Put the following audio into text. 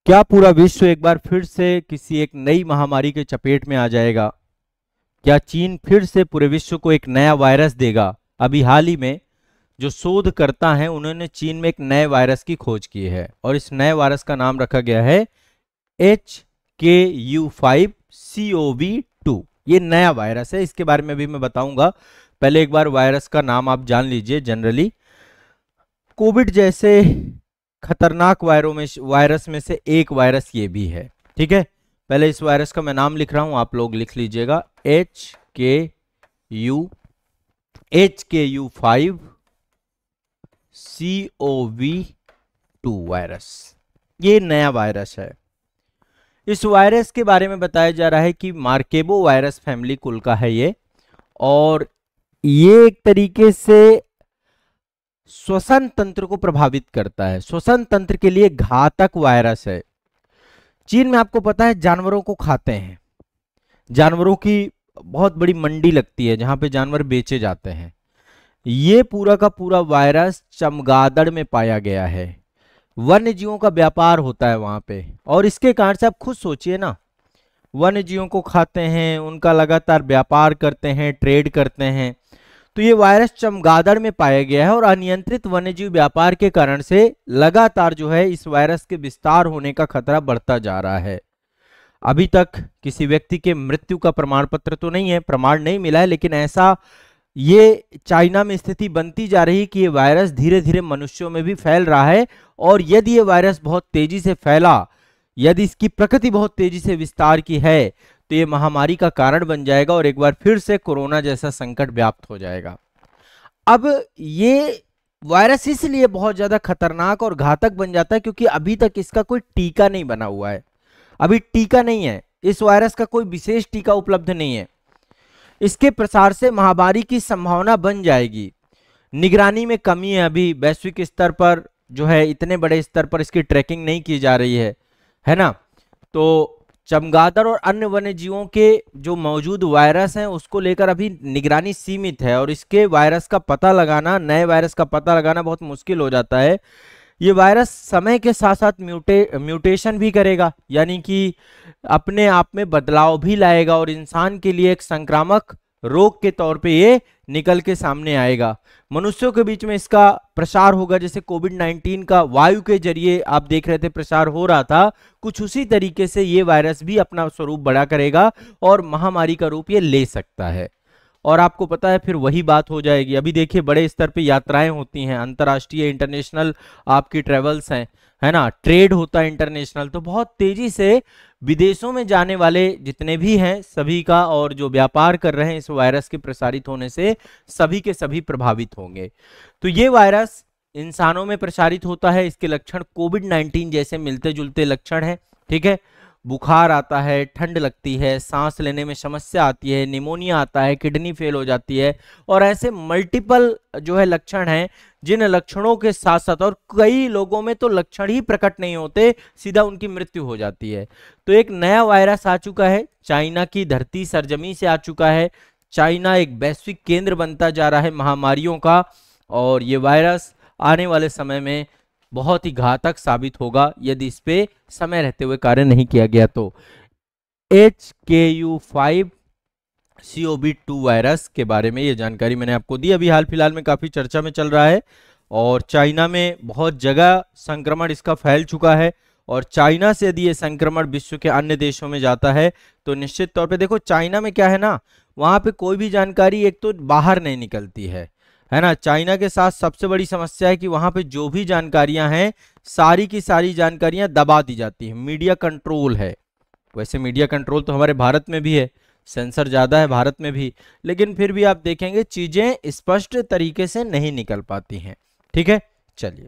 क्या पूरा विश्व एक बार फिर से किसी एक नई महामारी के चपेट में आ जाएगा? क्या चीन फिर से पूरे विश्व को एक नया वायरस देगा? अभी हाल ही में जो शोधकर्ता हैं उन्होंने चीन में एक नए वायरस की खोज की है और इस नए वायरस का नाम रखा गया है HKU5CoV2। ये नया वायरस है, इसके बारे में भी मैं बताऊंगा। पहले एक बार वायरस का नाम आप जान लीजिए। जनरली कोविड जैसे खतरनाक वायरस में से एक वायरस ये भी है। ठीक है, पहले इस वायरस का मैं नाम लिख रहा हूं, आप लोग लिख लीजिएगा। HKU5CoV2 वायरस, ये नया वायरस है। इस वायरस के बारे में बताया जा रहा है कि मार्केबो वायरस फैमिली कुल का है ये, और ये एक तरीके से श्वसन तंत्र को प्रभावित करता है, श्वसन तंत्र के लिए घातक वायरस है। चीन में आपको पता है जानवरों को खाते हैं, जानवरों की बहुत बड़ी मंडी लगती है जहां पे जानवर बेचे जाते हैं। ये पूरा का पूरा वायरस चमगादड़ में पाया गया है। वन्य जीवों का व्यापार होता है वहां पे, और इसके कारण से आप खुद सोचिए ना, वन्य जीवों को खाते हैं, उनका लगातार व्यापार करते हैं, ट्रेड करते हैं। तो ये वायरस चमगादड़ में पाया गया है और अनियंत्रित वन्यजीव व्यापार के कारण से लगातार जो है इस वायरस के विस्तार होने का खतरा बढ़ता जा रहा है। अभी तक किसी व्यक्ति के मृत्यु का प्रमाण पत्र तो नहीं है, प्रमाण नहीं मिला है, लेकिन ऐसा ये चाइना में स्थिति बनती जा रही है कि ये वायरस धीरे धीरे मनुष्यों में भी फैल रहा है। और यदि ये वायरस बहुत तेजी से फैला, यदि इसकी प्रकृति बहुत तेजी से विस्तार की है, तो ये महामारी का कारण बन जाएगा और एक बार फिर से कोरोना जैसा संकट व्याप्त हो जाएगा। अब ये वायरस इसलिए बहुत ज्यादा खतरनाक और घातक बन जाता है क्योंकि अभी तक इसका कोई टीका नहीं बना हुआ है। अभी टीका नहीं है, इस वायरस का कोई विशेष टीका उपलब्ध नहीं है। इसके प्रसार से महामारी की संभावना बन जाएगी। निगरानी में कमी है, अभी वैश्विक स्तर पर जो है इतने बड़े स्तर पर इसकी ट्रैकिंग नहीं की जा रही है ना। तो चमगादड़ और अन्य वन्य जीवों के जो मौजूद वायरस हैं उसको लेकर अभी निगरानी सीमित है, और इसके वायरस का पता लगाना, नए वायरस का पता लगाना बहुत मुश्किल हो जाता है। ये वायरस समय के साथ साथ म्यूटेशन भी करेगा, यानी कि अपने आप में बदलाव भी लाएगा और इंसान के लिए एक संक्रामक रोग के तौर पे ये निकल के सामने आएगा। मनुष्यों के बीच में इसका प्रसार होगा, जैसे कोविड-19 का वायु के जरिए आप देख रहे थे प्रसार हो रहा था, कुछ उसी तरीके से ये वायरस भी अपना स्वरूप बड़ा करेगा और महामारी का रूप ये ले सकता है। और आपको पता है फिर वही बात हो जाएगी। अभी देखिए बड़े स्तर पे यात्राएं होती हैं, अंतर्राष्ट्रीय इंटरनेशनल आपकी ट्रेवल्स हैं, है ना, ट्रेड होता है इंटरनेशनल, तो बहुत तेजी से विदेशों में जाने वाले जितने भी हैं सभी का, और जो व्यापार कर रहे हैं इस वायरस के प्रसारित होने से सभी के सभी प्रभावित होंगे। तो ये वायरस इंसानों में प्रसारित होता है, इसके लक्षण कोविड-19 जैसे मिलते जुलते लक्षण हैं। ठीक है, बुखार आता है, ठंड लगती है, सांस लेने में समस्या आती है, निमोनिया आता है, किडनी फेल हो जाती है, और ऐसे मल्टीपल जो है लक्षण हैं, जिन लक्षणों के साथ साथ, और कई लोगों में तो लक्षण ही प्रकट नहीं होते, सीधा उनकी मृत्यु हो जाती है। तो एक नया वायरस आ चुका है, चाइना की धरती सरजमी से आ चुका है। चाइना एक वैश्विक केंद्र बनता जा रहा है महामारियों का, और ये वायरस आने वाले समय में बहुत ही घातक साबित होगा यदि इस पे समय रहते हुए कार्य नहीं किया गया। तो HKU5CoV2 वायरस के बारे में ये जानकारी मैंने आपको दी। अभी हाल फिलहाल में काफी चर्चा में चल रहा है, और चाइना में बहुत जगह संक्रमण इसका फैल चुका है, और चाइना से यदि ये संक्रमण विश्व के अन्य देशों में जाता है तो निश्चित तौर पे, देखो चाइना में क्या है ना, वहां पे कोई भी जानकारी एक तो बाहर नहीं निकलती है ना। चाइना के साथ सबसे बड़ी समस्या है कि वहां पे जो भी जानकारियां हैं सारी की सारी जानकारियां दबा दी जाती हैं, मीडिया कंट्रोल है। वैसे मीडिया कंट्रोल तो हमारे भारत में भी है, सेंसर ज्यादा है भारत में भी, लेकिन फिर भी आप देखेंगे चीजें स्पष्ट तरीके से नहीं निकल पाती हैं। ठीक है, चलिए।